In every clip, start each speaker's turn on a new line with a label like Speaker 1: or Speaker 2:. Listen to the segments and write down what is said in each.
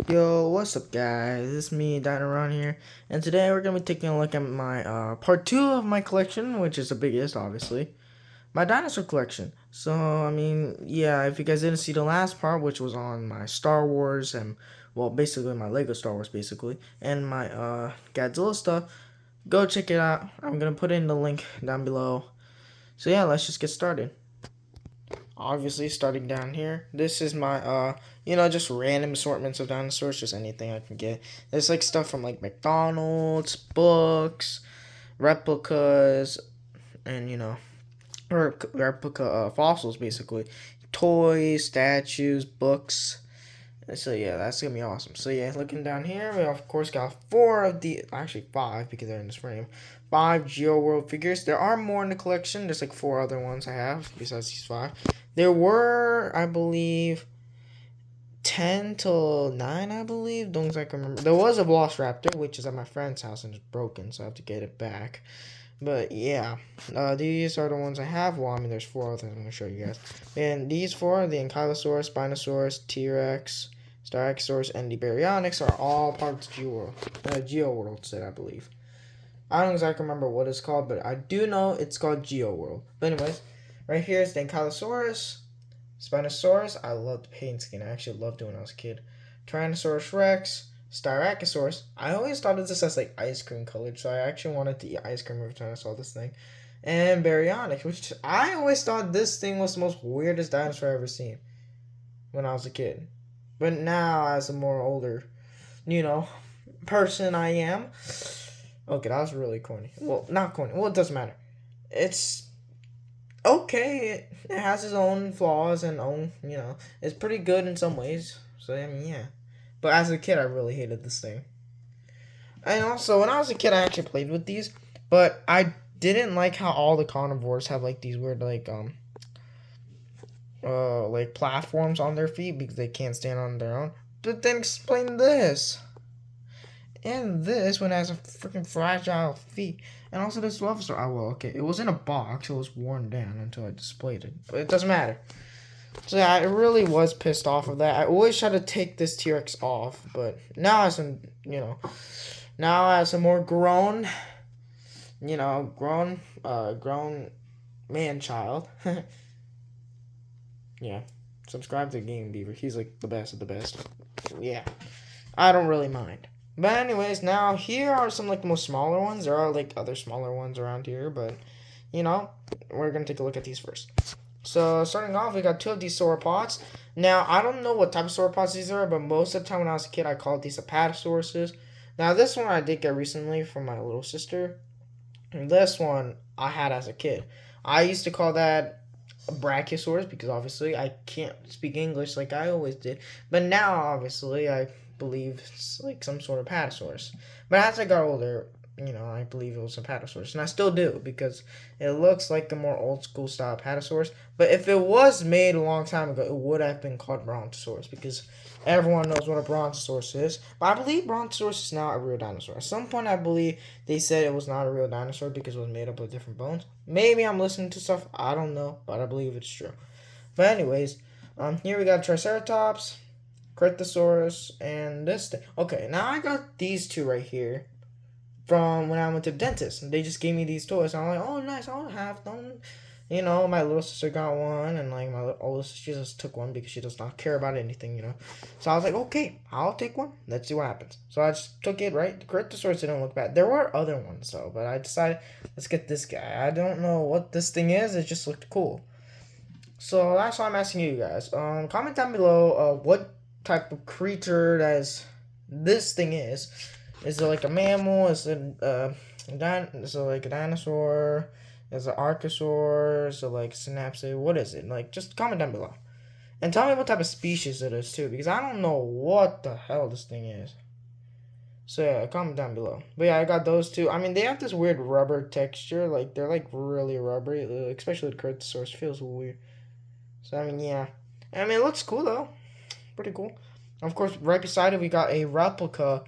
Speaker 1: Yo, what's up, guys? It's me, Dinosaur here, and today we're gonna be taking a look at my part two of my collection, which is the biggest, obviously, my dinosaur collection. So, I mean, yeah, if you guys didn't see the last part, which was on my Star Wars and well, basically my Lego Star Wars, basically, and my Godzilla stuff, go check it out. I'm gonna put in the link down below. So yeah, let's just get started. Obviously, starting down here, this is my just random assortments of dinosaurs, just anything I can get. There's like stuff from like McDonald's, books, replicas, and replica fossils, basically, toys, statues, books. So yeah, that's gonna be awesome. So yeah, looking down here, we of course got actually five because they're in this frame. Five Geo World figures. There are more in the collection. There's like four other ones I have besides these five. There were, I believe, 10 till 9, I believe. Don't exactly remember. There was a Velociraptor, which is at my friend's house and it's broken, so I have to get it back. But yeah, these are the ones I have. Well, I mean, there's four others I'm going to show you guys. And these four, the Ankylosaurus, Spinosaurus, T-Rex, Styracosaurus, and the Baryonyx are all part of the Geo World set, I believe. I don't exactly remember what it's called, but I do know it's called Geo World. But anyways, right here is the Ankylosaurus, Spinosaurus. I loved paint skin. I actually loved it when I was a kid. Tyrannosaurus Rex, Styracosaurus. I always thought of this as like ice cream colored, so I actually wanted to eat ice cream every time I saw this thing. And Baryonyx, which I always thought this thing was the most weirdest dinosaur I ever seen when I was a kid. But now, as a more older, you know, person I am. Okay, that was really corny. Well, not corny. Well, it doesn't matter. It's okay. It has its own flaws and it's pretty good in some ways. So I mean, yeah. But as a kid, I really hated this thing. And also, when I was a kid, I actually played with these, but I didn't like how all the carnivores have like these weird like platforms on their feet because they can't stand on their own. But then explain this. And this one has a freaking fragile feet. And also this Velosaur. Oh, well, okay. It was in a box. It was worn down until I displayed it. But it doesn't matter. So yeah, I really was pissed off of that. I always try to take this T-Rex off. But now as a more grown, grown man child. Yeah. Subscribe to Game Beaver. He's like the best of the best. Yeah. I don't really mind. But anyways, now here are some like the most smaller ones. There are like other smaller ones around here, but we're gonna take a look at these first. So starting off, we got two of these sauropods. Now I don't know what type of sauropods these are, but most of the time when I was a kid, I called these apatosauruses. Now this one I did get recently from my little sister, and this one I had as a kid. I used to call that a brachiosaurus because obviously I can't speak English like I always did, but now obviously I believe it's like some sort of Apatosaurus. But as I got older, I believe it was a Apatosaurus. And I still do because it looks like a more old school style Apatosaurus. But if it was made a long time ago, it would have been called Brontosaurus because everyone knows what a Brontosaurus is. But I believe Brontosaurus is now a real dinosaur. At some point, I believe they said it was not a real dinosaur because it was made up of different bones. Maybe I'm listening to stuff. I don't know. But I believe it's true. But anyways, here we got Triceratops, Cretasaurus, and this thing. Okay, now I got these two right here from when I went to the dentist. And they just gave me these toys. And I'm like, oh, nice, I'll have them. My little sister got one, and like my older sister just took one because she does not care about anything. So I was like, okay, I'll take one. Let's see what happens. So I just took it, right? The Cretasaurus didn't look bad. There were other ones, though, but I decided, let's get this guy. I don't know what this thing is. It just looked cool. So that's why I'm asking you guys. Comment down below what type of creature this thing is. Is it like a mammal? Is it like a dinosaur? Is it archosaur? Is it like synapsid? What is it? Like, just comment down below. And tell me what type of species it is too, because I don't know what the hell this thing is. So yeah, comment down below. But yeah, I got those two. I mean, they have this weird rubber texture. Like, they're like really rubbery. Especially the Cretasaurus feels weird. So I mean, yeah. I mean, it looks cool though. Pretty cool. Of course, right beside it, we got a replica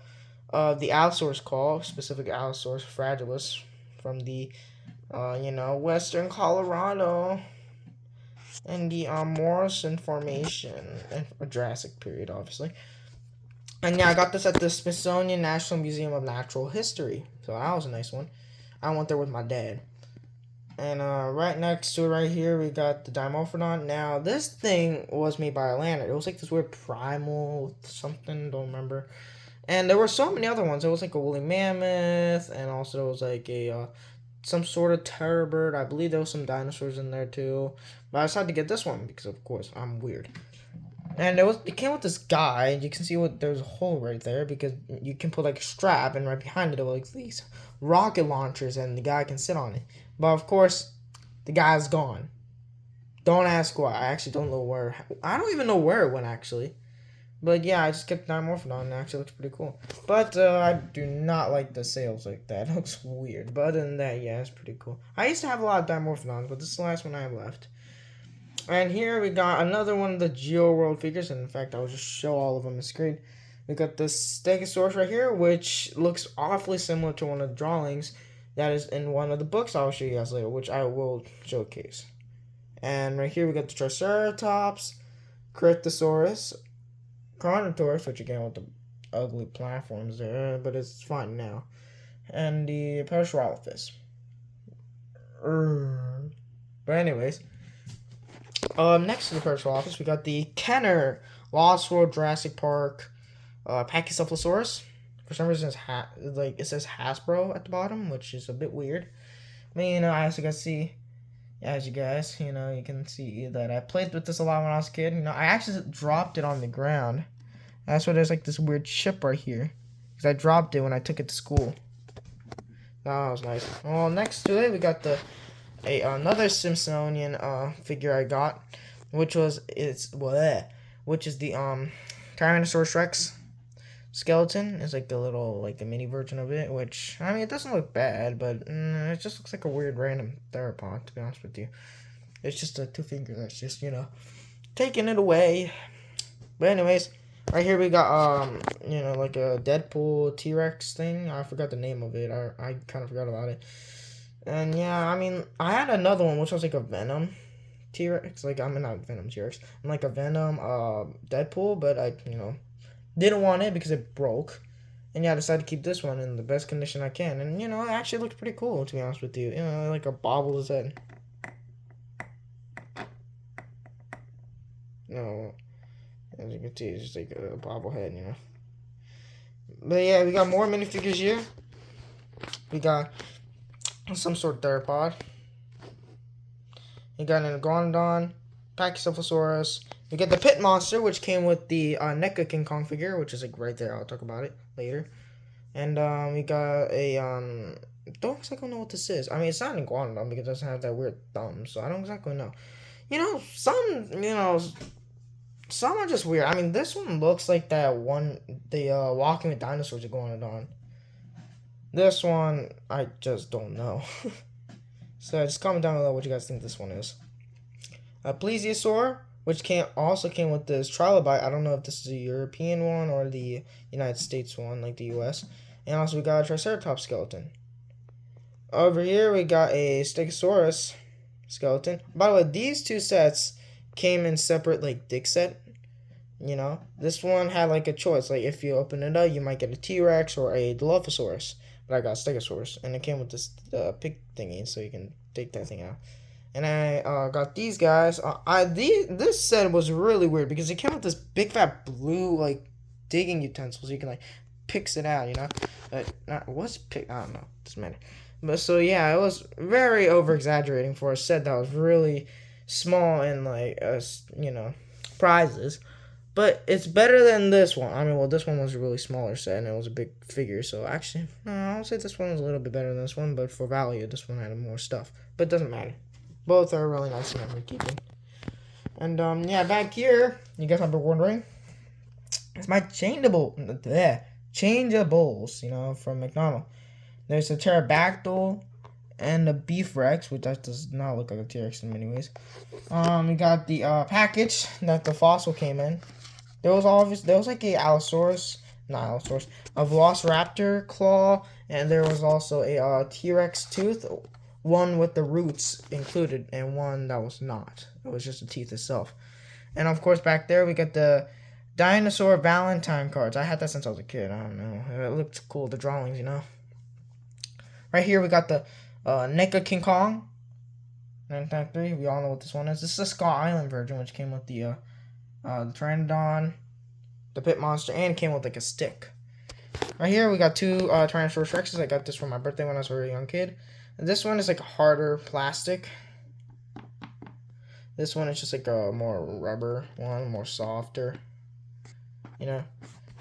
Speaker 1: of the Allosaurus claw, specific Allosaurus fragilis from the, western Colorado and the Morrison Formation, and Jurassic period, obviously. And yeah, I got this at the Smithsonian National Museum of Natural History. So that was a nice one. I went there with my dad. And right next to it, right here, we got the Dimorphodon. Now, this thing was made by a lander. It was like this weird primal something, don't remember. And there were so many other ones. It was like a woolly mammoth, and also it was like a some sort of terror bird. I believe there was some dinosaurs in there too. But I decided to get this one because, of course, I'm weird. And it came with this guide. You can see there's a hole right there because you can put like a strap, and right behind it are like these rocket launchers, and the guy can sit on it. But of course, the guy's gone. Don't ask why. I actually don't know where. I don't even know where it went actually. But yeah, I just kept Dimorphodon, and it actually looks pretty cool. But I do not like the sails like that. It looks weird. But other than that, yeah, it's pretty cool. I used to have a lot of Dimorphodons, but this is the last one I have left. And here we got another one of the Geo World figures. And in fact, I'll just show all of them on the screen. We got the Stegosaurus right here, which looks awfully similar to one of the drawings that is in one of the books I'll show you guys later, which I will showcase. And right here we got the Triceratops, Critosaurus, Carnotaurus, which again with the ugly platforms there, but it's fine now. And the Parasaurolophus. But anyways, next to the Parasaurolophus, we got the Kenner, Lost World Jurassic Park, Pachycephalosaurus. For some reason, it says Hasbro at the bottom, which is a bit weird. I mean, as you guys see, you can see that I played with this a lot when I was a kid. I actually dropped it on the ground. That's why there's like this weird chip right here, because I dropped it when I took it to school. That was nice. Well, next to it, we got another Smithsonian figure I got, which is the Tyrannosaurus Rex skeleton. It's like the mini version of it, which, I mean, it doesn't look bad, but it just looks like a weird random theropod, to be honest with you. It's just a two finger that's just, taking it away. But anyways, right here we got, like a Deadpool T-Rex thing. I forgot the name of it. I kind of forgot about it. And yeah, I mean, I had another one, which was like a Venom T-Rex. Not Venom T-Rex. I'm like a Venom Deadpool, but I, didn't want it because it broke. And yeah, I decided to keep this one in the best condition I can. And, it actually looks pretty cool, to be honest with you. Like a bobble his head. As you can see, it's just like a bobblehead, But yeah, we got more minifigures here. We got some sort of theropod. We got an Iguanodon, Pachycephalosaurus. We get the Pit Monster, which came with the NECA King Kong figure, which is like right there. I'll talk about it later. And we got a don't exactly know what this is. I mean, it's not an Iguanodon because it doesn't have that weird thumb, so I don't exactly know. Some are just weird. I mean, this one looks like that one, the Walking with Dinosaurs Iguanodon. This one, I just don't know. So just comment down below what you guys think this one is. A Plesiosaur, which also came with this trilobite. I don't know if this is a European one or the United States one, like the US. And also we got a Triceratops skeleton. Over here we got a Stegosaurus skeleton. By the way, these two sets came in separate like dick set. This one had like a choice. Like if you open it up, you might get a T-Rex or a Dilophosaurus. But I got Stegosaurus, and it came with this pick thingy, so you can take that thing out. And I got these guys. This set was really weird because it came with this big fat blue like digging utensil, so you can like picks it out. What's pick? I don't know. Doesn't matter. But so yeah, it was very over exaggerating for a set that was really small and like prizes. But it's better than this one. I mean, well, this one was a really smaller set, and it was a big figure. So, actually, I'll say this one was a little bit better than this one. But for value, this one had more stuff. But it doesn't matter. Both are really nice memory keeping. And, yeah, back here, you guys might be wondering, it's my changeables, from McDonald's. There's a pterodactyl and a beef rex, which that does not look like a T-Rex in many ways. We got the package that the fossil came in. There was like a Velociraptor claw, and there was also a T-Rex tooth, one with the roots included, and one that was not. It was just the teeth itself. And of course, back there we got the Dinosaur Valentine cards. I had that since I was a kid. I don't know. It looked cool, the drawings, you know. Right here we got the NECA King Kong 993. We all know what this one is. This is the Skull Island version, which came with the Pteranodon, the Pit Monster, and came with like a stick. Right here we got two Tyrannosaurus Rexes. I got this for my birthday when I was a very young kid. And this one is like a harder plastic. This one is just like a more rubber one, more softer. You know.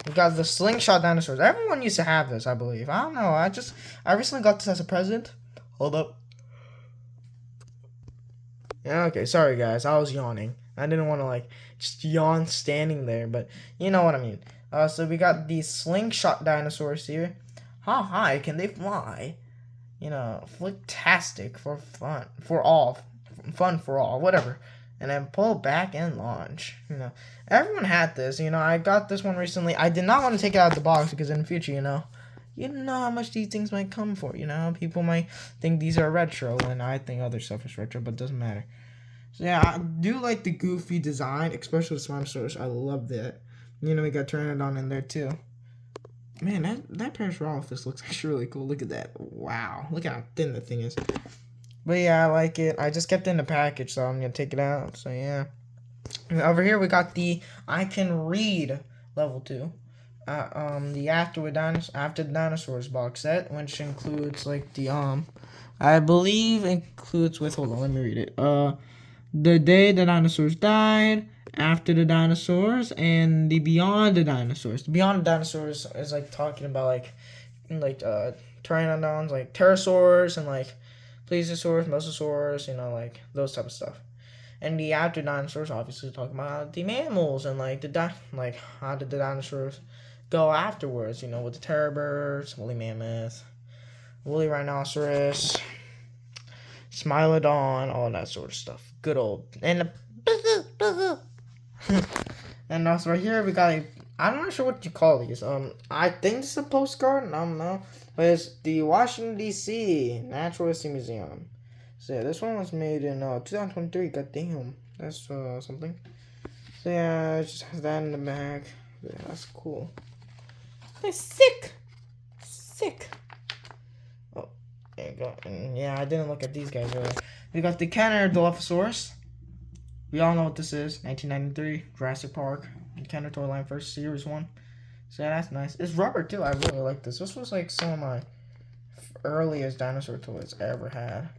Speaker 1: We got the slingshot dinosaurs. Everyone used to have this, I believe. I don't know. I recently got this as a present. Hold up. Yeah, okay. Sorry, guys. I was yawning. I didn't want to, like, just yawn standing there, but you know what I mean. So we got these slingshot dinosaurs here. How high can they fly? You know, fantastic for fun. For all. Fun for all. Whatever. And then pull back and launch. You know, everyone had this. You know, I got this one recently. I did not want to take it out of the box because in the future, you know how much these things might come for. You know, people might think these are retro, and I think other stuff is retro, but it doesn't matter. So yeah, I do like the goofy design, especially the Spinosaurus. I love that. You know, we got Pteranodon in there too. Man, that Parasaurolophus looks actually really cool. Look at that. Wow, look how thin the thing is. But yeah, I like it. I just kept it in the package, so I'm going to take it out. So yeah. And over here, we got the I Can Read level 2. The After the Dinosaurs box set, which includes, like, the, I believe includes with, hold on, let me read it. The Day the Dinosaurs Died, After the Dinosaurs, and the Beyond the Dinosaurs. The Beyond the Dinosaurs is, like, talking about, Pteranodons, like, pterosaurs, and, like, plesiosaurs, mosasaurs, you know, like, those type of stuff. And the After Dinosaurs, obviously, talking about the mammals, and, like, how did the dinosaurs go afterwards, you know, with the terror birds, woolly mammoth, woolly rhinoceros, smilodon, all that sort of stuff. Good old, and and also right here, we got I'm not sure what you call these. I think it's a postcard, I don't know. But it's the Washington, D.C. Natural History Museum. So yeah, this one was made in 2023. God damn. That's something. So yeah, it just has that in the back. Yeah, that's cool. They're sick. Sick. Oh, there you go. And yeah, I didn't look at these guys earlier. We got the Cantor We all know what this is. 1993, Jurassic Park. Cantor Toy Line First Series 1. So yeah, that's nice. It's rubber too. I really like this. This was like some of my earliest dinosaur toys I ever had.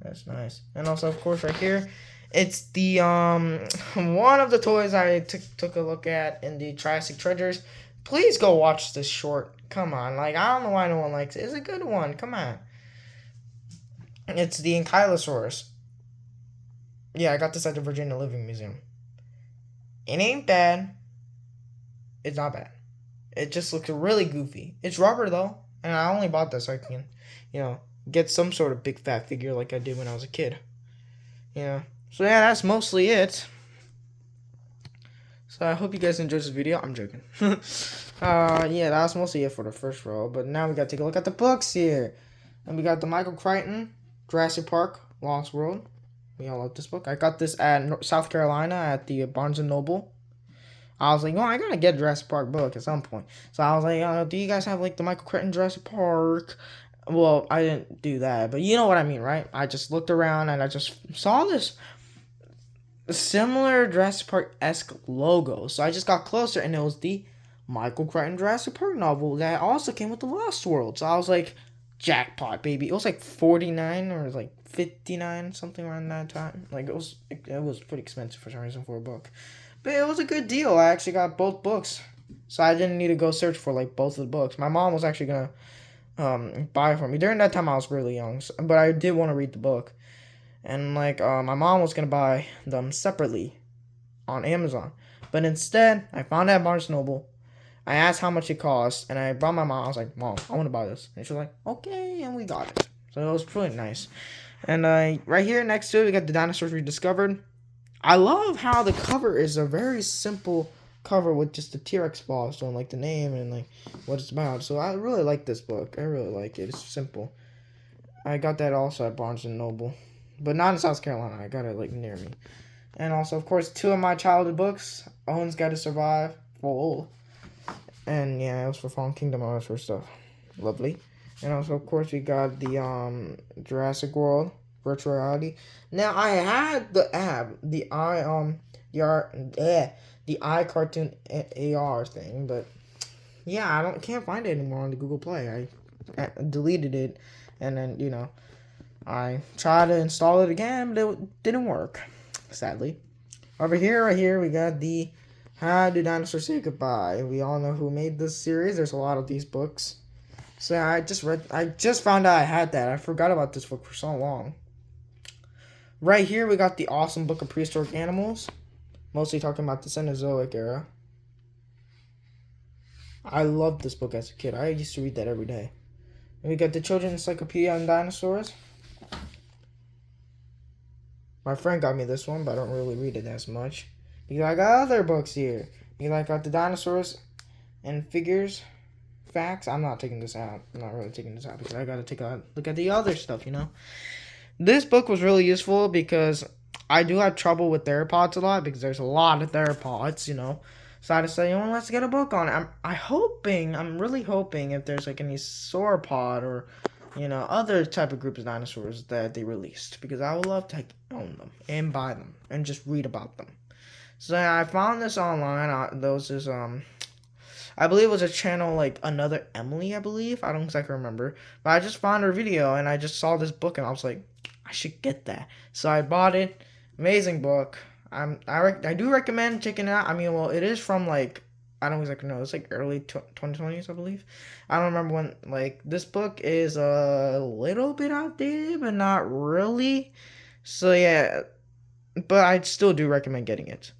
Speaker 1: That's nice. And also, of course, right here, it's the one of the toys I took a look at in the Triassic Treasures. Please go watch this short. Come on, like I don't know why no one likes it. It's a good one. Come on. It's the Ankylosaurus. Yeah, I got this at the Virginia Living Museum. It ain't bad. It's not bad. It just looks really goofy. It's rubber though, and I only bought this so I can, you know, get some sort of big fat figure like I did when I was a kid. Yeah. So yeah, that's mostly it. So I hope you guys enjoyed this video. I'm joking. Yeah, that's mostly it for the first row. But now we gotta take a look at the books here. And we got the Michael Crichton, Jurassic Park, Lost World. We all love this book. I got this at South Carolina at the Barnes & Noble. I was like, oh, I gotta get a Jurassic Park book at some point. So I was like, do you guys have like the Michael Crichton Jurassic Park? Well, I didn't do that, but you know what I mean, right? I just looked around and I just saw this similar Jurassic Park-esque logo. So I just got closer and it was the Michael Crichton Jurassic Park novel that also came with the Lost World. So I was like, jackpot, baby. It was like $49 or like $59, something around that time. Like it was pretty expensive for some reason for a book. But it was a good deal. I actually got both books. So I didn't need to go search for like both of the books. My mom was actually gonna buy it for me. During that time I was really young, but I did want to read the book. And like my mom was gonna buy them separately on Amazon. But instead I found it at Barnes Noble. I asked how much it cost, and I brought my mom. I was like, Mom, I want to buy this. And she was like, okay, and we got it. So it was really nice. And right here next to it, we got the Dinosaurs Rediscovered. I love how the cover is a very simple cover with just the T-Rex ball, so like the name and like what it's about. So I really like this book. I really like it. It's simple. I got that also at Barnes & Noble. But not in South Carolina. I got it like near me. And also, of course, two of my childhood books. Owen's Got to Survive. Full. And yeah, it was for Fallen Kingdom, all that sort of stuff. Lovely. And also, of course, we got the Jurassic World virtual reality. Now, I had the app, the the iCartoon AR thing, but yeah, can't find it anymore on the Google Play. I deleted it, and then I tried to install it again, but it didn't work, sadly. Over here, right here, we got the How Do Dinosaurs Say Goodbye. We all know who made this series. There's a lot of these books. So yeah, I just found out I had that. I forgot about this book for so long. Right here, we got the awesome book of prehistoric animals. Mostly talking about the Cenozoic era. I loved this book as a kid. I used to read that every day. And we got the Children's Encyclopedia on Dinosaurs. My friend got me this one, but I don't really read it as much. Because I got other books here. I got the Dinosaurs and Figures. Facts. I'm not taking this out. I'm not really taking this out because I gotta take a look at the other stuff, This book was really useful because I do have trouble with theropods a lot because there's a lot of theropods, So I decided, let's get a book on it. I'm really hoping if there's like any sauropod or, other type of groups of dinosaurs that they released because I would love to own them and buy them and just read about them. So I found this online. I believe it was a channel like Another Emily, I believe. I don't exactly remember. But I just found her video and I just saw this book and I was like, I should get that. So I bought it. Amazing book. I do recommend checking it out. I mean, well, it is from like, I don't exactly know. It's like early 2020s, I believe. I don't remember when. Like, this book is a little bit outdated, but not really. So yeah, but I still do recommend getting it.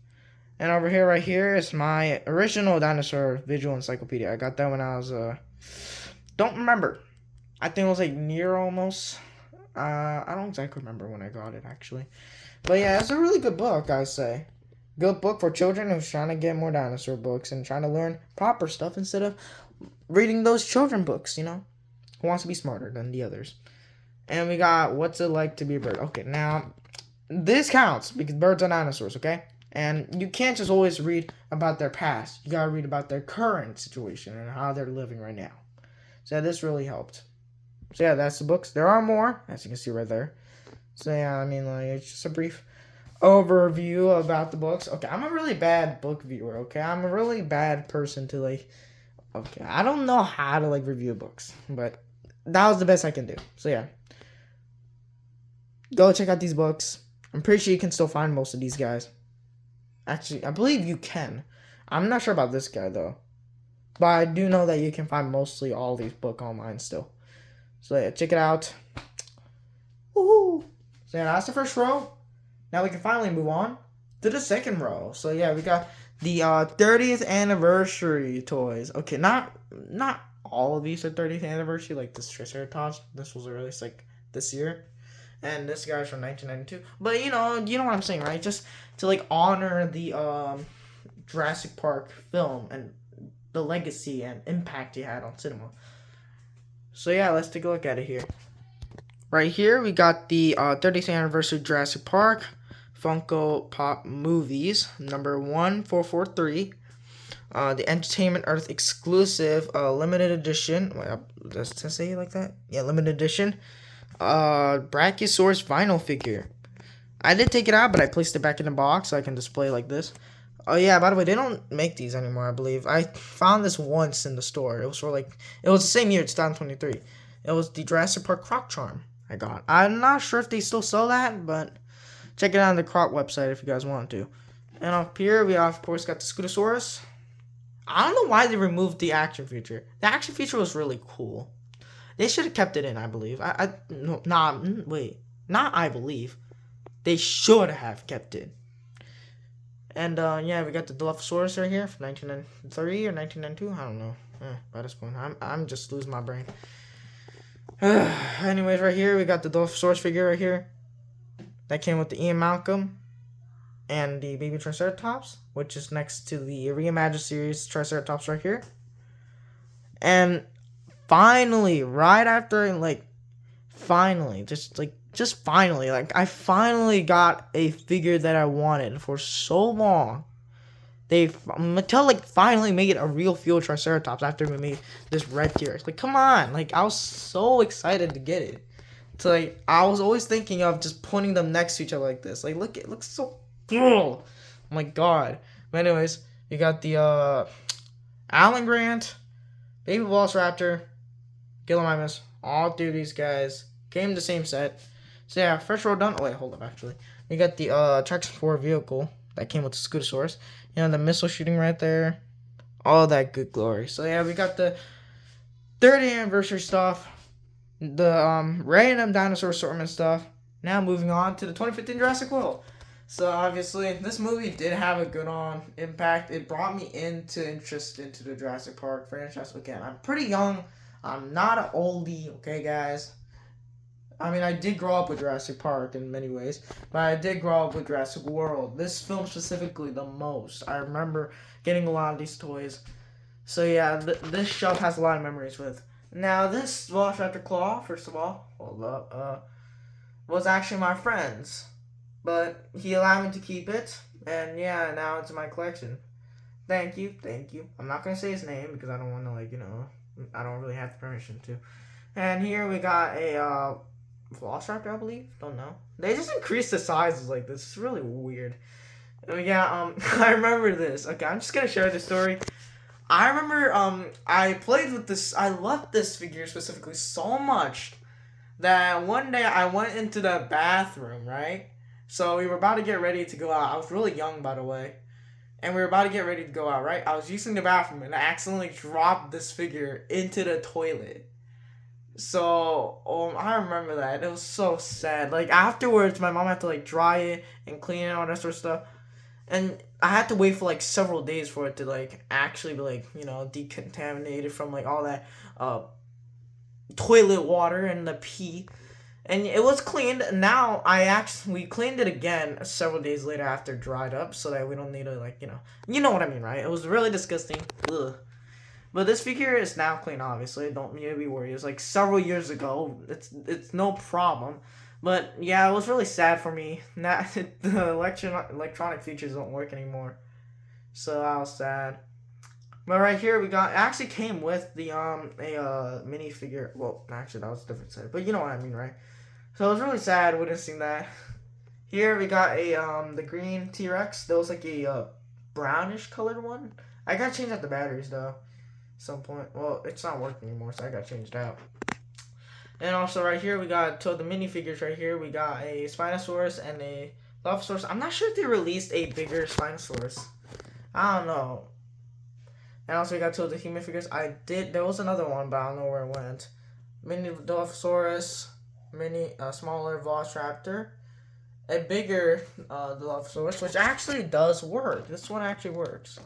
Speaker 1: And over here, right here, is my original dinosaur visual encyclopedia. I got that when I was, don't remember. I think it was like near almost. I don't exactly remember when I got it, actually. But yeah, it's a really good book, I say. Good book for children who's trying to get more dinosaur books and trying to learn proper stuff instead of reading those children books, Who wants to be smarter than the others. And we got What's It Like to Be a Bird. Okay, now, this counts because birds are dinosaurs, okay? And you can't just always read about their past. You gotta read about their current situation and how they're living right now. So yeah, this really helped. So yeah, that's the books. There are more, as you can see right there. So yeah, I mean, like, it's just a brief overview about the books. Okay, I'm a really bad book viewer, okay? I'm a really bad person to, like, okay, I don't know how to, like, review books, but that was the best I can do. So yeah, go check out these books. I'm pretty sure you can still find most of these guys. Actually, I believe you can. I'm not sure about this guy, though. But I do know that you can find mostly all these books online still. So yeah, check it out. Woohoo! So yeah, that's the first row. Now we can finally move on to the second row. So yeah, we got the 30th anniversary toys. Okay, not all of these are 30th anniversary. Like this Triceratops, this was released like this year, and this guy's from 1992. But you know what I'm saying, right? Just to like honor the Jurassic Park film and the legacy and impact he had on cinema. So yeah, let's take a look at it here. Right here, we got the 30th anniversary Jurassic Park Funko Pop Movies, number 1443. The Entertainment Earth exclusive limited edition. Wait, does it say it like that? Yeah, limited edition. Brachiosaurus vinyl figure. I did take it out, but I placed it back in the box so I can display like this. Oh yeah, by the way, they don't make these anymore, I believe. I found this once in the store. It was the same year, 2023. It was the Jurassic Park Croc Charm I got. I'm not sure if they still sell that, but check it out on the Croc website if you guys want to. And up here, we of course got the Scutosaurus. I don't know why they removed the action feature. The action feature was really cool. They should have kept it in, I believe. Not I believe. They should have kept it. And yeah, we got the Dilophosaurus right here from 1993 or 1992. I don't know. By this point, I'm just losing my brain. Anyways, right here we got the Dilophosaurus figure right here. That came with the Ian Malcolm and the baby Triceratops, which is next to the Reimagined series Triceratops right here. And finally, right after, like, finally, just like just finally, like, I finally got a figure that I wanted for so long. Mattel, like, finally made a real field Triceratops after we made this red T-Rex. Like, come on. Like, I was so excited to get it. So, like, I was always thinking of just putting them next to each other like this. Like, look, it looks so cool. Oh my god. But anyways, you got the, Alan Grant, Baby Velociraptor, Gillimimus. All three of these guys came the same set. So, yeah, first row done. Oh, wait, hold up, actually. We got the, Traction 4 vehicle that came with the Scootosaurus. You know, the missile shooting right there. All that good glory. So, yeah, we got the 30th anniversary stuff. The random dinosaur assortment stuff. Now moving on to the 2015 Jurassic World. So obviously this movie did have a good impact. It brought me interest into the Jurassic Park franchise again. I'm pretty young. I'm not an oldie, okay guys. I mean, I did grow up with Jurassic Park in many ways, but I did grow up with Jurassic World. This film specifically the most. I remember getting a lot of these toys. So yeah, this shelf has a lot of memories with. Now, this Velociraptor Claw, first of all, hold up, was actually my friend's. But he allowed me to keep it, and yeah, now it's in my collection. Thank you. I'm not going to say his name because I don't want to, like, I don't really have the permission to. And here we got a, Velociraptor, I believe? Don't know. They just increased the sizes like this. It's really weird. Yeah, I remember this. Okay, I'm just going to share this story. I remember, I played with this, I loved this figure specifically so much that one day I went into the bathroom, right? So we were about to get ready to go out. I was really young, by the way. And we were about to get ready to go out, right? I was using the bathroom and I accidentally dropped this figure into the toilet. So, I remember that. It was so sad. Like, afterwards, my mom had to, like, dry it and clean it and all that sort of stuff. And I had to wait for, like, several days for it to, like, actually be, like, decontaminated from, like, all that toilet water and the pee. And it was cleaned. Now, we cleaned it again several days later after it dried up so that we don't need to, like, You know what I mean, right? It was really disgusting. Ugh. But this figure is now clean, obviously. Don't need to be worried. It was, like, several years ago. It's no problem. But yeah, it was really sad for me. Now the electronic features don't work anymore, so I was sad. But right here we got. It actually came with the a mini figure. Well, actually that was a different set, but you know what I mean, right? So it was really sad witnessing that. Here we got a the green T-Rex. There was like a brownish colored one. I gotta change out the batteries though. At some point. Well, it's not working anymore, so I got changed out. And also right here, we got two of the minifigures right here. We got a Spinosaurus and a Dilophosaurus. I'm not sure if they released a bigger Spinosaurus. I don't know. And also we got two of the human figures. There was another one, but I don't know where it went. Mini Dilophosaurus, smaller Velociraptor, a bigger Dilophosaurus, which actually does work. This one actually works.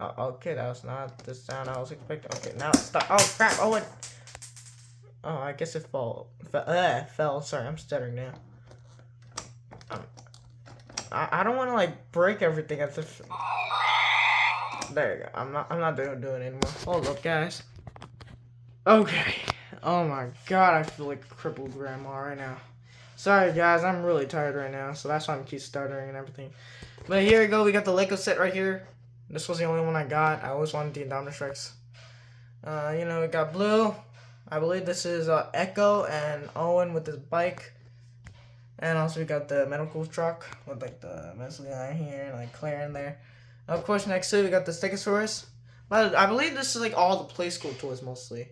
Speaker 1: Okay, that was not the sound I was expecting. Okay, now stop. Oh, crap. Oh, it... Oh, I guess it fell. Sorry, I'm stuttering now. I don't want to like break everything at the. There you go. I'm not doing it anymore. Hold up, guys. Okay. Oh my god, I feel like a crippled grandma right now. Sorry, guys. I'm really tired right now, so that's why I'm keep stuttering and everything. But here we go. We got the Lego set right here. This was the only one I got. I always wanted the Indominus Rex. We got Blue. I believe this is Echo and Owen with his bike. And also we got the medical truck with like the medicine guy here and like Claire in there. And of course next to it we got the Stegosaurus. But I believe this is like all the play school toys mostly.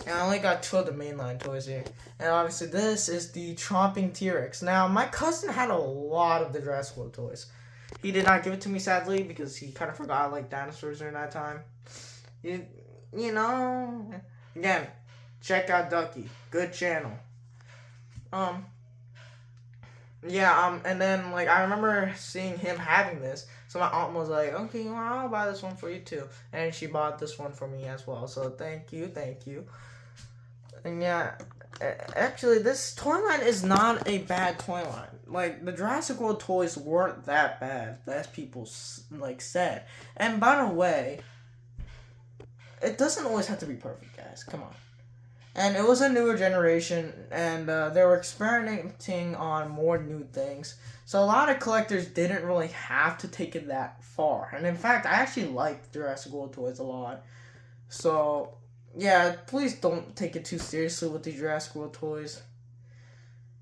Speaker 1: And I only got two of the mainline toys here. And obviously this is the Tromping T-Rex. Now my cousin had a lot of the Jurassic World toys. He did not give it to me sadly because he kind of forgot like dinosaurs during that time. Again, check out Ducky. Good channel. And then, like, I remember seeing him having this, so my aunt was like, okay, well, I'll buy this one for you, too. And she bought this one for me as well, so thank you. And, yeah, actually, this toy line is not a bad toy line. Like, the Jurassic World toys weren't that bad, as people, like, said. And, by the way, it doesn't always have to be perfect, guys. Come on. And it was a newer generation, and they were experimenting on more new things. So a lot of collectors didn't really have to take it that far. And in fact, I actually liked Jurassic World toys a lot. So yeah, please don't take it too seriously with the Jurassic World toys.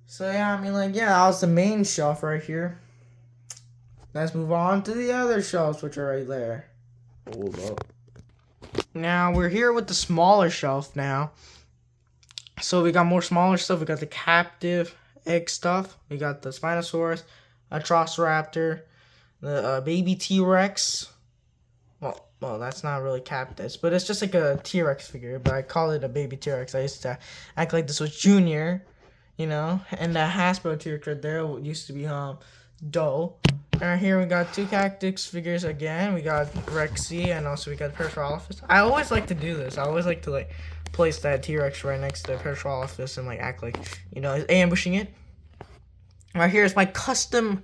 Speaker 1: So yeah, I mean, like, yeah, that was the main shelf right here. Let's move on to the other shelves, which are right there. Hold up. Now we're here with the smaller shelf now. So we got more smaller stuff. We got the captive egg stuff. We got the Spinosaurus, Atrociraptor, the baby T-Rex. Well, that's not really captive, but it's just like a T-Rex figure. But I call it a baby T-Rex. I used to act like this was Junior, you know. And the Hasbro T-Rex right there used to be Doe. And here we got two Cactus figures again. We got Rexy, and also we got Parasaurolophus. I always like to do this. I always like to like place that T-Rex right next to Parasaurolophus and like act like, you know, ambushing it. Right here is my custom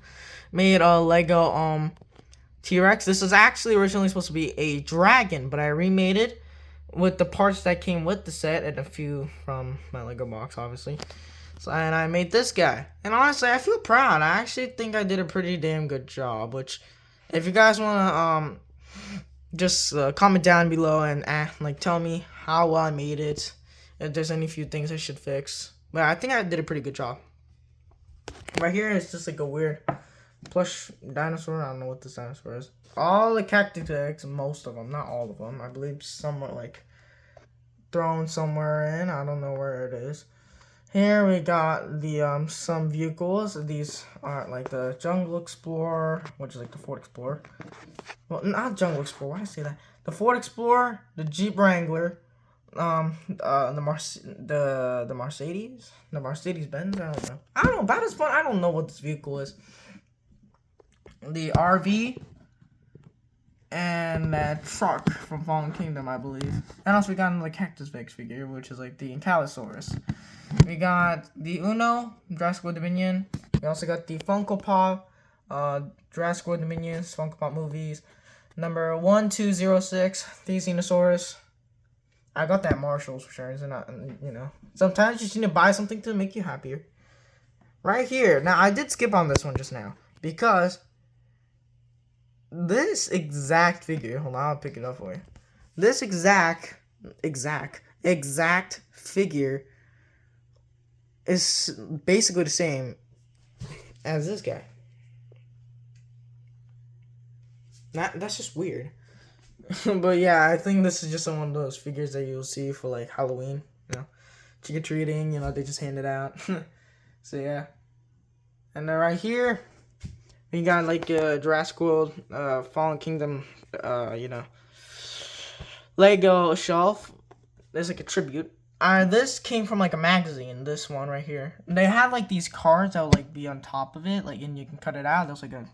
Speaker 1: made Lego T-Rex. This is actually originally supposed to be a dragon, but I remade it with the parts that came with the set and a few from my Lego box, obviously. So, and I made this guy. And honestly, I feel proud. I actually think I did a pretty damn good job. Which, if you guys want to just comment down below and like tell me how well I made it. If there's any few things I should fix. But I think I did a pretty good job. Right here is just like a weird plush dinosaur. I don't know what this dinosaur is. All the cactus eggs, most of them, not all of them. I believe some are like thrown somewhere in. I don't know where it is. Here we got the some vehicles. These are like the Jungle Explorer, which is like the Ford Explorer. Well, not Jungle Explorer. Why did I say that? The Ford Explorer, the Jeep Wrangler, the Mercedes, the Mercedes Benz. I don't know. I don't know. That is fun. I don't know what this vehicle is. The RV and that truck from Fallen Kingdom, I believe. And also we got another Cactus Vex figure, which is like the Ankylosaurus. We got the Uno, Jurassic World Dominion. We also got the Funko Pop, Jurassic World Dominion, Funko Pop movies. Number 1206, Dinosaur. I got that Marshalls for sure. You know, sometimes you just need to buy something to make you happier. Right here. Now, I did skip on this one just now because this exact figure. Hold on, I'll pick it up for you. This exact figure is basically the same as this guy. That's just weird. But yeah, I think this is just one of those figures that you'll see for like Halloween, you know, trick-or-treating, you know, they just hand it out. So yeah. And then right here, we got like Jurassic World, Fallen Kingdom, you know, Lego shelf. There's like a tribute. This came from like a magazine, this one right here. They had like these cards that would like be on top of it, like, and you can cut it out. There's like a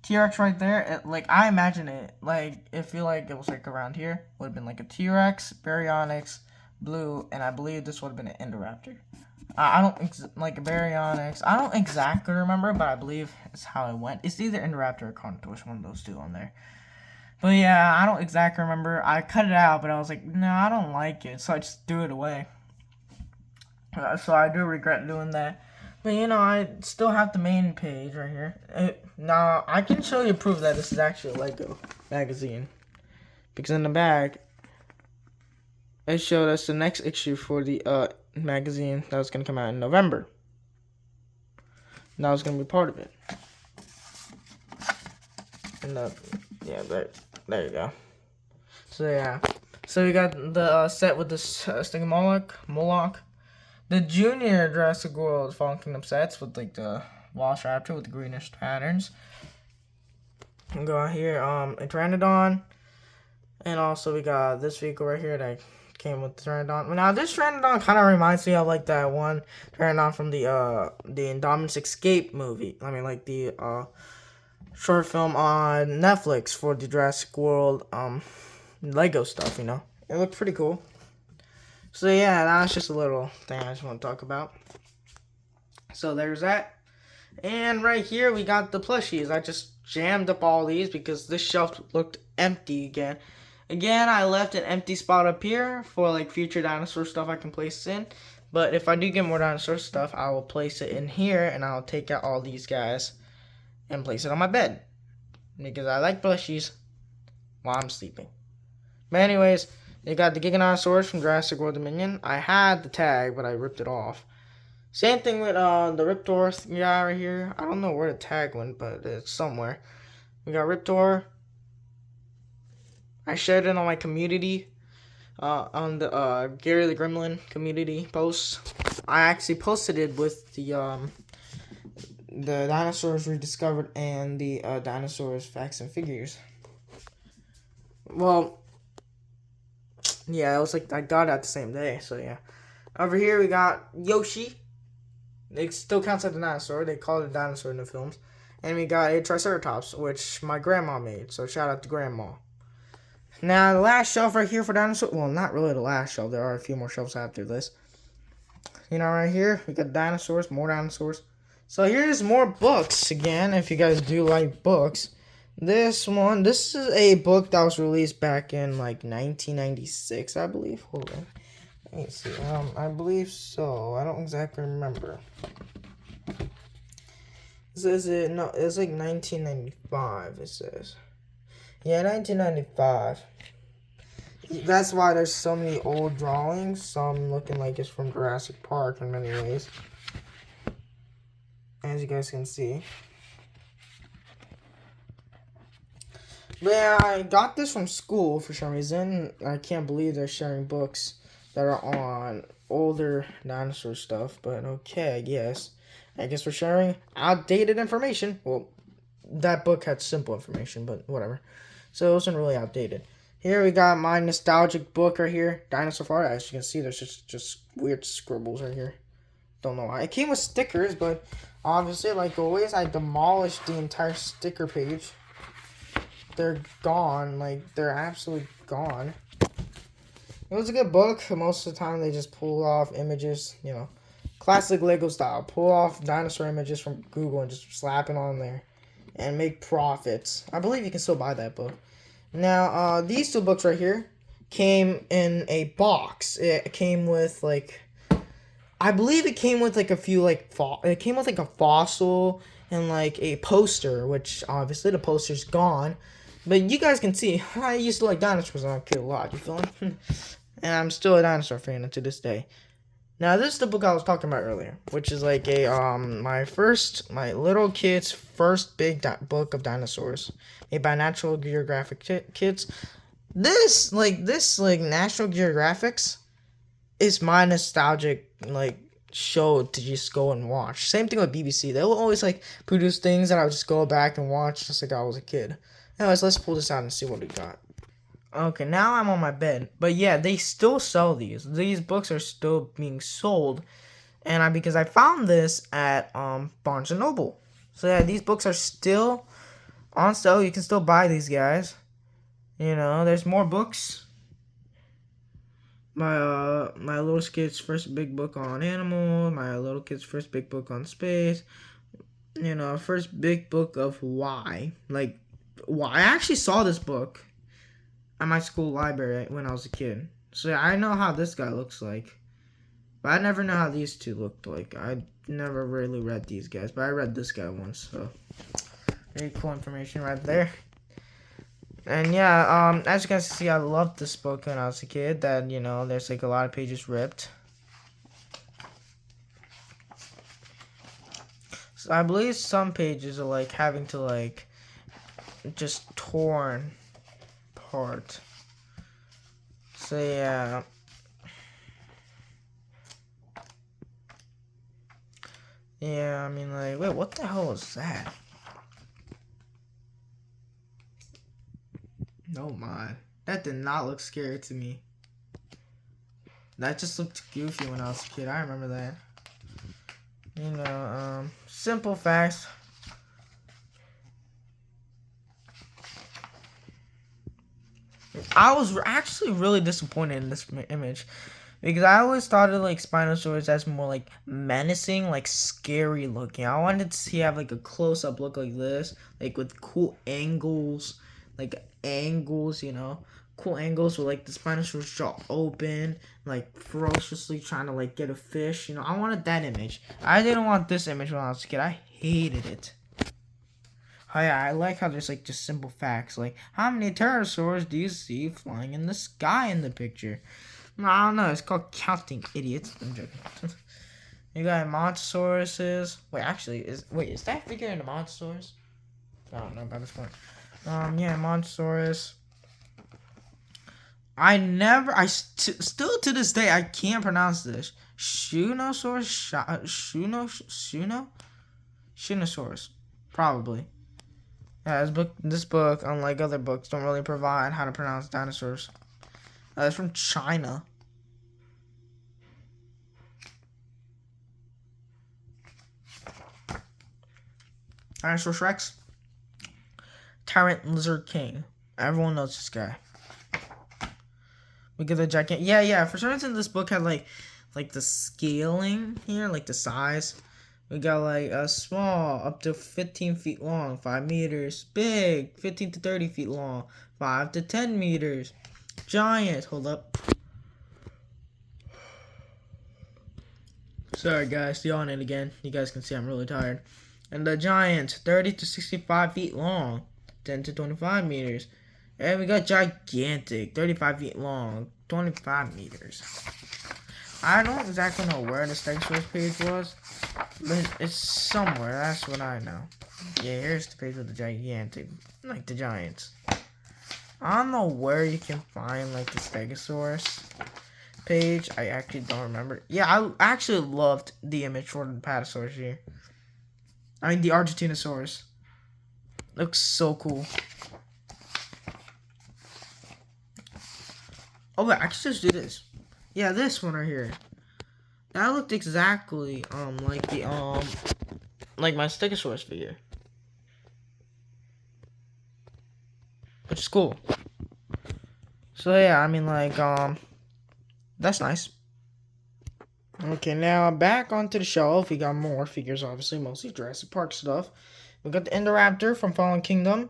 Speaker 1: T-Rex right there. Like, I imagine it, like, if you like, it was like around here, would have been like a T-Rex, Baryonyx, Blue, and I believe this would have been an Indoraptor. I don't, like, Baryonyx, I don't exactly remember, but I believe it's how it went. It's either Indoraptor or Carnotaurus, one of those two on there. But yeah, I don't exactly remember. I cut it out, but I was like, no, I don't like it, so I just threw it away. So I do regret doing that. But you know, I still have the main page right here. Now, I can show you proof that this is actually a Lego magazine. Because in the back, it showed us the next issue for the magazine that was going to come out in November. And that was going to be part of it. And yeah, there you go. So yeah. So we got the set with the Stinging Moloch. The Junior Jurassic World Fallen Kingdom sets with like the Velociraptor with the greenish patterns. And go out here, a Pteranodon. And also we got this vehicle right here that came with the Pteranodon. Now this Pteranodon kind of reminds me of like that one Pteranodon from the Indominus Escape movie. I mean, like the short film on Netflix for the Jurassic World Lego stuff, you know. It looked pretty cool. So yeah, that's just a little thing I just want to talk about. So there's that. And right here we got the plushies. I just jammed up all these because this shelf looked empty again. Again, I left an empty spot up here for like future dinosaur stuff I can place in. But if I do get more dinosaur stuff, I will place it in here, and I'll take out all these guys and place it on my bed. Because I like plushies while I'm sleeping. But anyways, they got the Giganosaurus from Jurassic World Dominion. I had the tag, but I ripped it off. Same thing with the Riptor guy right here. I don't know where the tag went, but it's somewhere. We got Riptor. I shared it on my community, on the Gary the Gremlin community posts. I actually posted it with the dinosaurs rediscovered and the dinosaurs facts and figures. Well, yeah, it was like I got it at the same day, so yeah. Over here we got Yoshi. It still counts as a dinosaur. They call it a dinosaur in the films. And we got a Triceratops, which my grandma made. So shout out to grandma. Now the last shelf right here for dinosaurs. Well, not really the last shelf. There are a few more shelves after this. You know, right here we got dinosaurs, more dinosaurs. So here's more books again. If you guys do like books, this is a book that was released back in like 1996, I believe. Hold on. Let me see. I believe so. I don't exactly remember. Says it? No, it's like 1995. It says, yeah, 1995. That's why there's so many old drawings. Some looking like it's from Jurassic Park in many ways, as you guys can see. But yeah, I got this from school for some reason. I can't believe they're sharing books that are on older dinosaur stuff, but okay, I guess we're sharing outdated information. Well, that book had simple information, but whatever. So it wasn't really outdated. Here we got my nostalgic book right here, Dinosaur Far. As you can see, there's just weird scribbles right here. Don't know why. It came with stickers, but obviously, like always, I demolished the entire sticker page. They're gone. Like, they're absolutely gone. It was a good book. Most of the time, they just pull off images, you know, classic Lego style. Pull off dinosaur images from Google and just slap it on there and make profits. I believe you can still buy that book. Now, these two books right here came in a box. It came with, like, I believe it came with, like, a few, like, it came with, like, a fossil and, like, a poster, which, obviously, the poster's gone. But you guys can see, I used to like dinosaurs when I was a kid a lot, you feel me? And I'm still a dinosaur fan to this day. Now, this is the book I was talking about earlier, which is like a, my little kid's first big book of dinosaurs, made by Natural Geographic Kids. This National Geographics is my nostalgic, like, show to just go and watch. Same thing with BBC. They will always, like, produce things that I would just go back and watch just like I was a kid. Anyways, let's pull this out and see what we got. Okay, now I'm on my bed. But yeah, they still sell these. These books are still being sold. And because I found this at Barnes & Noble. So yeah, these books are still on sale. You can still buy these guys. You know, there's more books. My little kid's first big book on animals. My little kid's first big book on space. You know, first big book of why. Like, well, I actually saw this book at my school library when I was a kid. So yeah, I know how this guy looks like. But I never know how these two looked like. I never really read these guys, but I read this guy once, so very cool information right there. And yeah, as you guys see, I loved this book when I was a kid. That, you know, there's like a lot of pages ripped. So I believe some pages are like having to like just torn apart. So yeah. Yeah, I mean, like, wait, what the hell was that? Oh my, that did not look scary to me. That just looked goofy when I was a kid. I remember that. You know, simple facts. I was actually really disappointed in this image because I always thought of like Spinosaurus as more like menacing, like scary looking. I wanted to see have like a close up look like this, like with cool angles, you know. cool angles with like the Spinosaurus jaw open, like ferociously trying to like get a fish. You know, I wanted that image. I didn't want this image when I was a kid. I hated it. Oh yeah, I like how there's like just simple facts like how many pterosaurs do you see flying in the sky in the picture? I don't know. It's called counting, idiots. I'm joking. You got Montosauruses. Wait, actually, is that figure in the Montosaurus? I don't know about this one. Yeah, Montosaurus. Still to this day, I can't pronounce this. Shunosaurus, probably. Yeah, this book, unlike other books, don't really provide how to pronounce dinosaurs. It's from China. Dinosaur Rex. Tyrant Lizard King. Everyone knows this guy. We get the giant. Yeah. For some reason, this book had like the scaling here, like the size. We got like a small, up to 15 feet long, 5 meters. Big, 15 to 30 feet long, 5 to 10 meters. Giant. Hold up. Sorry guys, yawning again. You guys can see I'm really tired. And the giant, 30 to 65 feet long, 10 to 25 meters. And we got gigantic, 35 feet long, 25 meters. I don't exactly know where the Stegosaurus page was, but it's somewhere. That's what I know. Yeah, here's the page with the gigantic, like the giants. I don't know where you can find like the Stegosaurus page. I actually don't remember. Yeah, I actually loved the image for the Patasaurus here. I mean, the Argentinosaurus. Looks so cool. Oh, wait, I can just do this. Yeah, this one right here. That looked exactly, like the, like my Stegosaurus figure. Which is cool. So, yeah, I mean, like, that's nice. Okay, now back onto the shelf. We got more figures, obviously, mostly Jurassic Park stuff. We got the Indoraptor from Fallen Kingdom.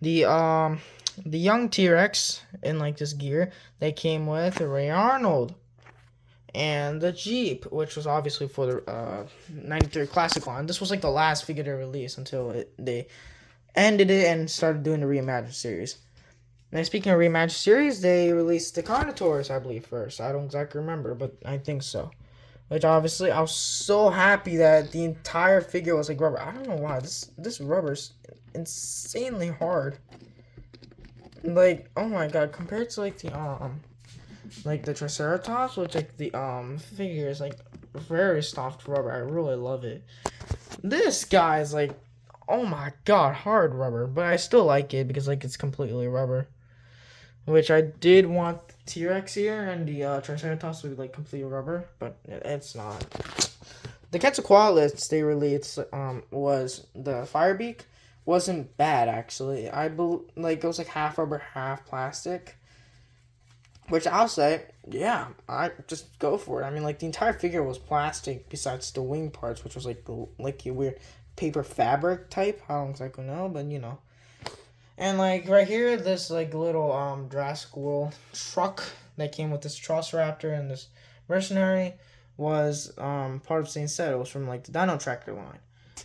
Speaker 1: The young T-Rex in like this gear. They came with Ray Arnold. And the Jeep, which was obviously for the 93 Classic line. This was like the last figure to release until they ended it and started doing the Reimagined series. Now, speaking of Reimagined series, they released the Carnotaurus, I believe, first. I don't exactly remember, but I think so. Which, obviously, I was so happy that the entire figure was like rubber. I don't know why. This rubber's insanely hard. Like, oh my god, compared to, like, the Triceratops, which, like, the, figure is, like, very soft rubber. I really love it. This guy is, like, oh my god, hard rubber. But I still like it because, like, it's completely rubber. Which I did want the T-Rex here and the Triceratops to be like completely rubber, but it's not. The Quetzalcoatlus they released was the Firebeak. Wasn't bad actually. Like it was like half rubber, half plastic. Which I'll say, yeah, I just go for it. I mean, like the entire figure was plastic besides the wing parts, which was like a weird paper fabric type. I don't exactly know, but you know. And, like, right here, this, like, little, Jurassic World truck that came with this Velociraptor and this Mercenary was, part of the same set. It was from, like, the Dino Tractor line.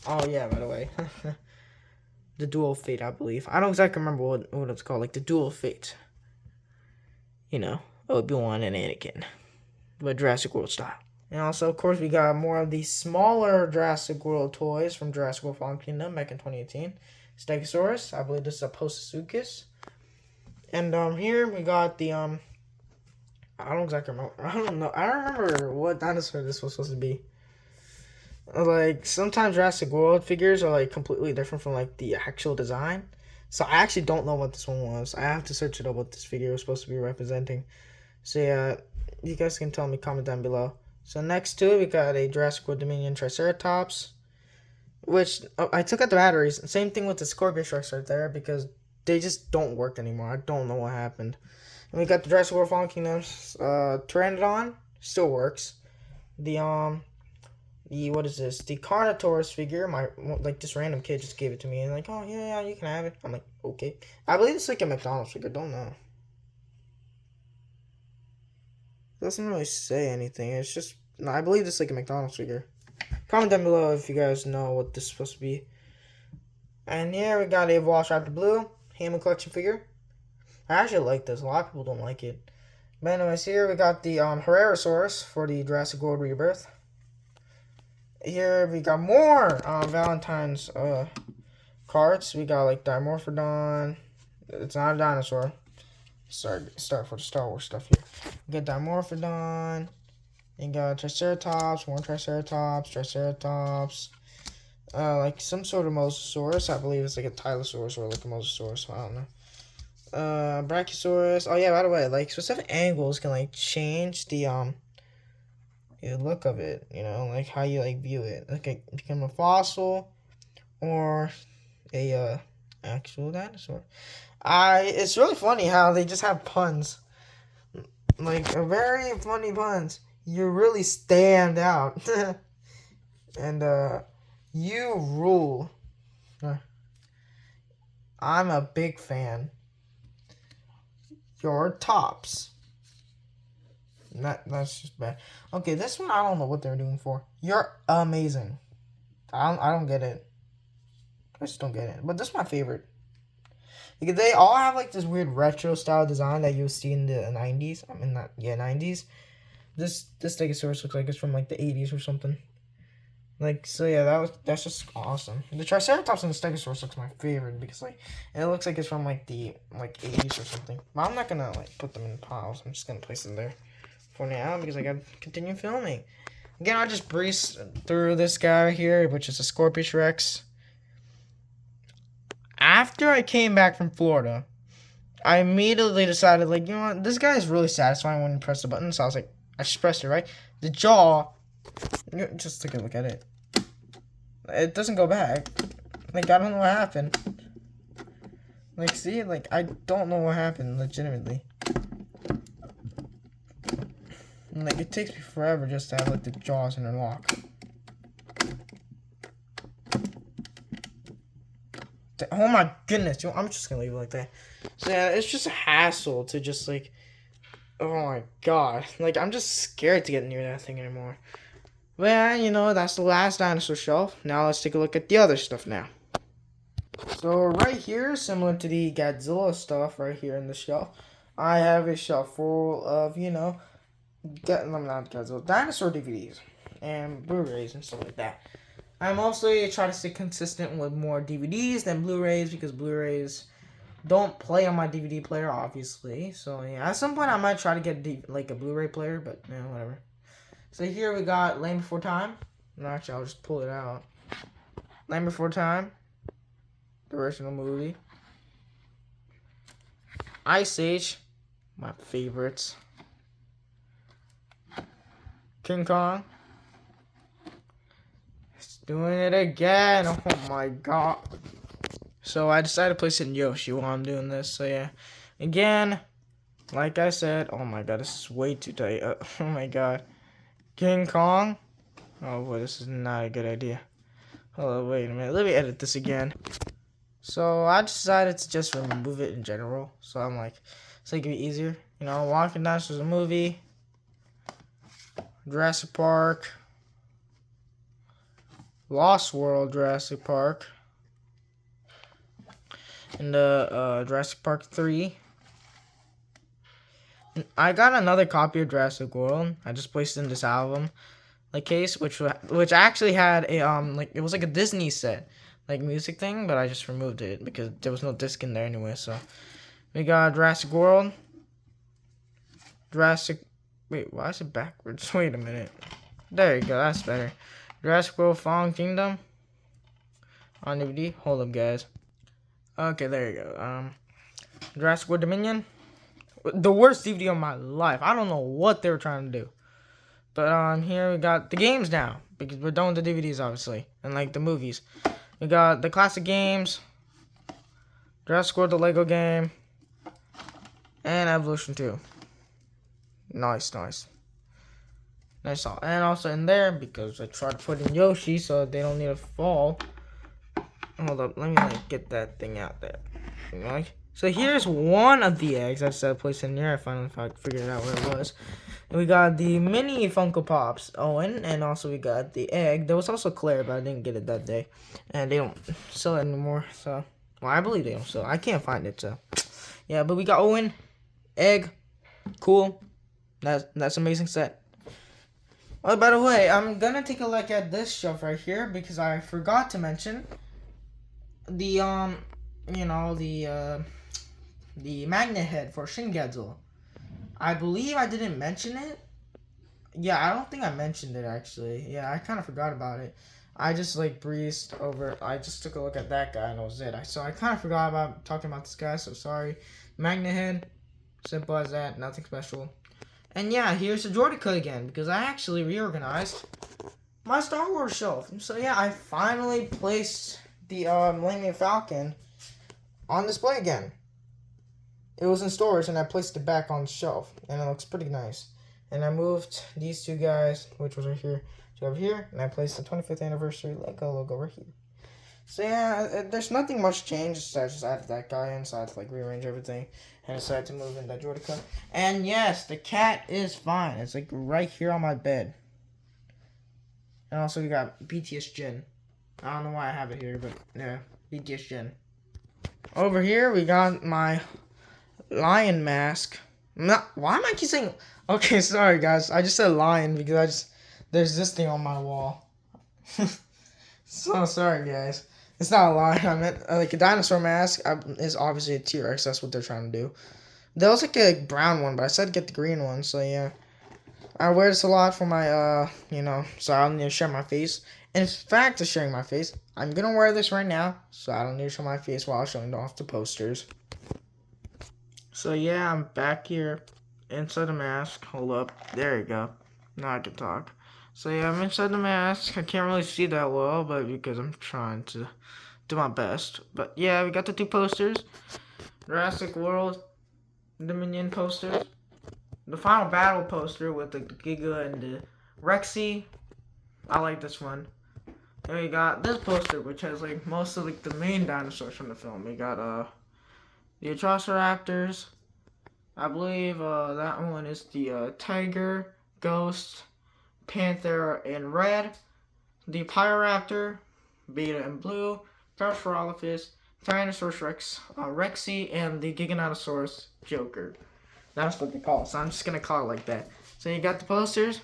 Speaker 1: Oh, yeah, by the way. The Dual Fate, I believe. I don't exactly remember what it's called. Like, the Dual Fate. You know, Obi-Wan and Anakin. But Jurassic World style. And also, of course, we got more of the smaller Jurassic World toys from Jurassic World Fallen Kingdom back in 2018. Stegosaurus, I believe this is a Postosuchus. And here we got the I don't exactly remember. I don't know. I don't remember what dinosaur this was supposed to be. Like sometimes Jurassic World figures are like completely different from like the actual design. So I actually don't know what this one was. I have to search it up what this figure was supposed to be representing. So yeah, you guys can tell me, comment down below. So next to it we got a Jurassic World Dominion Triceratops. Which, I took out the batteries. Same thing with the Scorpius Rex right there, because they just don't work anymore. I don't know what happened. And we got the Jurassic World Fallen Kingdoms. Pteranodon still works. What is this? The Carnotaurus figure. This random kid just gave it to me. And like, oh, yeah, you can have it. I'm like, okay. I believe it's like a McDonald's figure. Don't know. doesn't really say anything. It's just, no, I believe this is like a McDonald's figure. Comment down below if you guys know what this is supposed to be. And here we got a Velociraptor Blue Hammond Collection figure. I actually like this. A lot of people don't like it. But anyways, here we got the Herrerasaurus for the Jurassic World Rebirth. Here we got more Valentine's cards. We got like Dimorphodon. It's not a dinosaur. Start for the Star Wars stuff here. We got Dimorphodon. You got Triceratops, more Triceratops. Like some sort of Mosasaurus. I believe it's like a Tylosaurus or like a Mosasaurus. I don't know. Brachiosaurus. Oh yeah, by the way, like specific angles can like change the look of it. You know, like how you like view it. Like it become a fossil or a actual dinosaur. It's really funny how they just have puns. Like a very funny puns. You really stand out. And you rule. I'm a big fan. Your tops. That's just bad. Okay, this one I don't know what they're doing for. You're amazing. I don't get it. I just don't get it. But this is my favorite. Because they all have like this weird retro style design that you'll see in the 90s. I mean, 90s. This Stegosaurus looks like it's from like the 80s or something. Like, so yeah, that's just awesome. The Triceratops and the Stegosaurus looks my favorite because like it looks like it's from like the 80s or something. But I'm not gonna like put them in piles. I'm just gonna place them there for now because I gotta continue filming. Again, I'll just breeze through this guy here, which is a Scorpius Rex. After I came back from Florida, I immediately decided, like, you know what, this guy is really satisfying when you press the button. So I was like, I just pressed it, right? The jaw, just take a look at it. It doesn't go back. Like, I don't know what happened. Like, see, like, I don't know what happened, legitimately. And, like, it takes me forever just to have, like, the jaws interlock. Oh my goodness, I'm just gonna leave it like that. So yeah, it's just a hassle to just like, oh my god, like I'm just scared to get near that thing anymore. But yeah, you know, that's the last dinosaur shelf. Now let's take a look at the other stuff now. So right here, similar to the Godzilla stuff right here in the shelf, I have a shelf full of, you know, not Godzilla, dinosaur DVDs and Blu-rays and stuff like that. I mostly try to stay consistent with more DVDs than Blu-rays because Blu-rays don't play on my DVD player, obviously. So yeah, at some point I might try to get like a Blu-ray player, but yeah, whatever. So here we got Land Before Time. No, actually, I'll just pull it out. Land Before Time, the original movie. Ice Age, my favorites. King Kong. Doing it again. Oh my god. So I decided to place it in Yoshi while I'm doing this. So yeah. Again, like I said, oh my god, this is way too tight. Oh my god. King Kong. Oh boy, this is not a good idea. Hold on, wait a minute. Let me edit this again. So I decided to just remove it in general. So I'm like, so it can be easier. You know, Walking Dinosaurs, a movie. Jurassic Park. Lost World Jurassic Park. And Jurassic Park 3. And I got another copy of Jurassic World. I just placed it in this album like case, which actually had a like it was like a Disney set, like music thing, but I just removed it because there was no disc in there anyway. So we got Jurassic World. Wait, why is it backwards? Wait a minute. There you go, that's better. Jurassic World Fallen Kingdom on DVD. Hold up, guys. Okay, there you go. Jurassic World Dominion. The worst DVD of my life. I don't know what they were trying to do. But here we got the games now. Because we're done with the DVDs, obviously. And like the movies. We got the classic games. Jurassic World, the Lego game. And Evolution 2. Nice. And also in there, because I tried to put in Yoshi so they don't need to fall. Hold up, let me like get that thing out there. Like, so here's one of the eggs I decided to place in here. I finally figured out where it was. And we got the mini Funko Pops, Owen, and also we got the egg. There was also Claire, but I didn't get it that day. And they don't sell it anymore, so... Well, I believe they don't sell it. I can't find it, so... Yeah, but we got Owen, egg, cool. That's amazing set. Oh, by the way, I'm gonna take a look at this shelf right here because I forgot to mention the the magnet head for Shingetsu. I believe I didn't mention it. Yeah, I don't think I mentioned it actually. Yeah, I kind of forgot about it. I just like breezed over. I just took a look at that guy and that was it. So I kind of forgot about talking about this guy. So sorry. Magnet head, simple as that. Nothing special. And yeah, here's the Jordica again because I actually reorganized my Star Wars shelf. So yeah, I finally placed the Millennium Falcon on display again. It was in storage and I placed it back on the shelf and it looks pretty nice. And I moved these two guys, which was right here, to over here, and I placed the 25th anniversary Lego logo over here. So yeah, there's nothing much changed. So I just added that guy in, so I had to like rearrange everything and decided to move in that Jordica. And yes, the cat is fine. It's like right here on my bed. And also we got BTS Jin. I don't know why I have it here, but yeah, BTS Jin. Over here we got my lion mask. Why am I keep saying... Okay, sorry guys. I just said lion because there's this thing on my wall. So sorry guys. It's not a lion. I meant like a dinosaur mask is obviously a T-Rex. That's what they're trying to do. There was like a brown one, but I said get the green one. So yeah, I wear this a lot for my so I don't need to share my face. In fact, of sharing my face, I'm gonna wear this right now, so I don't need to show my face while showing off the posters. So yeah, I'm back here inside the mask. Hold up. There you go. Now I can talk. So yeah, I'm inside the mask. I can't really see that well, but because I'm trying to do my best. But yeah, we got the two posters. Jurassic World Dominion posters. The final battle poster with the Giga and the Rexy. I like this one. And we got this poster, which has like most of like the main dinosaurs from the film. We got the Atrociraptors. I believe that one is the Tiger, Ghost, Panther in red, the Pyroraptor, Beta in blue, Parasaurolophus, Tyrannosaurus Rex, Rexy, and the Giganotosaurus Joker. That's what they call it, so I'm just gonna call it like that. So you got the posters.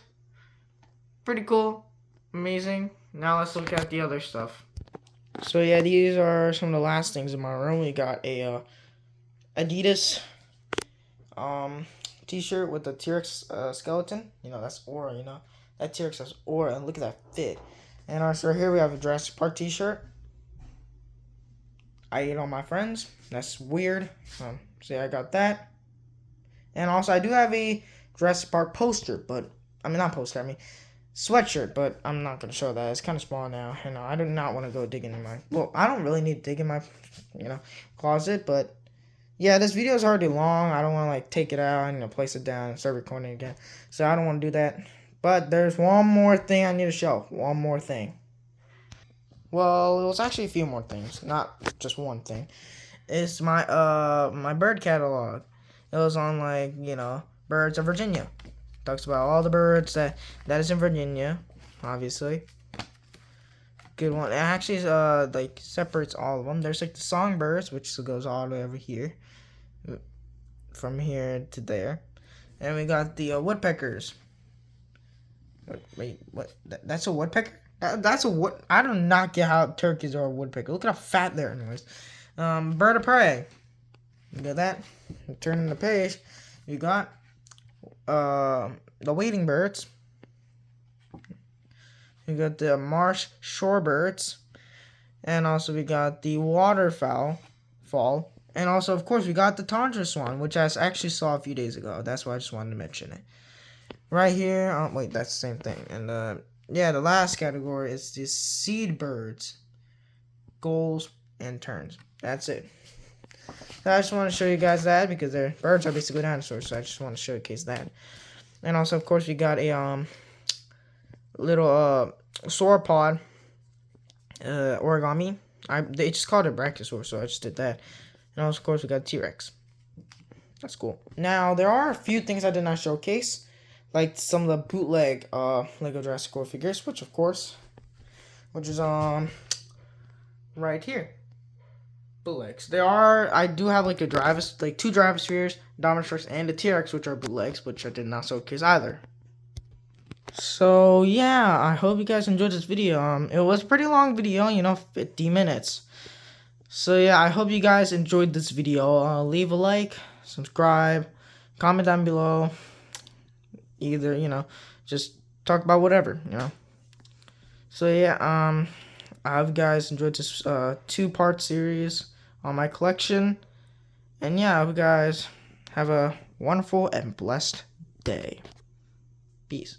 Speaker 1: Pretty cool. Amazing. Now let's look at the other stuff. So yeah, these are some of the last things in my room. We got a Adidas t-shirt with the T-Rex skeleton. You know, that's aura, you know. That T-Rex has aura, and look at that fit. And also right here we have a Jurassic Park t-shirt. I ate all my friends. That's weird. So yeah, I got that. And also I do have a Jurassic Park poster, but I mean not poster, I mean sweatshirt, but I'm not gonna show that. It's kind of small now, and I do not want to go digging in my. Well, I don't really need to dig in my, closet, but yeah, this video is already long. I don't want to like take it out and place it down and start recording again, so I don't want to do that. But there's one more thing I need to show. One more thing. Well, it was actually a few more things, not just one thing. It's my my bird catalog. It was on like Birds of Virginia. Talks about all the birds that is in Virginia, obviously. Good one. It actually like separates all of them. There's like the songbirds, which goes all the way over here, from here to there, and we got the woodpeckers. Wait, what? That's a woodpecker? That's a what? I do not get how turkeys are a woodpecker. Look at how fat they are, anyways. Bird of prey. You got that? Turning the page, you got the wading birds. We got the marsh shorebirds, and also we got the waterfowl, and also of course we got the tundra swan, which I actually saw a few days ago. That's why I just wanted to mention it. Right here, wait, that's the same thing. And yeah, the last category is the seed birds, gulls, and terns. That's it. So I just want to show you guys that because their birds are basically dinosaurs, so I just want to showcase that. And also, of course, we got a little sauropod origami. They just called it brachiosaur, so I just did that. And also, of course, we got T-Rex. That's cool. Now, there are a few things I did not showcase like some of the bootleg Lego Jurassic World figures, which is right here. Bootlegs. I do have like two Drivospheres, Dominatrix, and a T-Rex, which are bootlegs, which I did not showcase either. So yeah, I hope you guys enjoyed this video. It was a pretty long video, 50 minutes. So yeah, I hope you guys enjoyed this video. Leave a like, subscribe, comment down below. Either, just talk about whatever, So yeah, I hope you guys enjoyed this 2-part series on my collection. And yeah, I hope you guys have a wonderful and blessed day. Peace.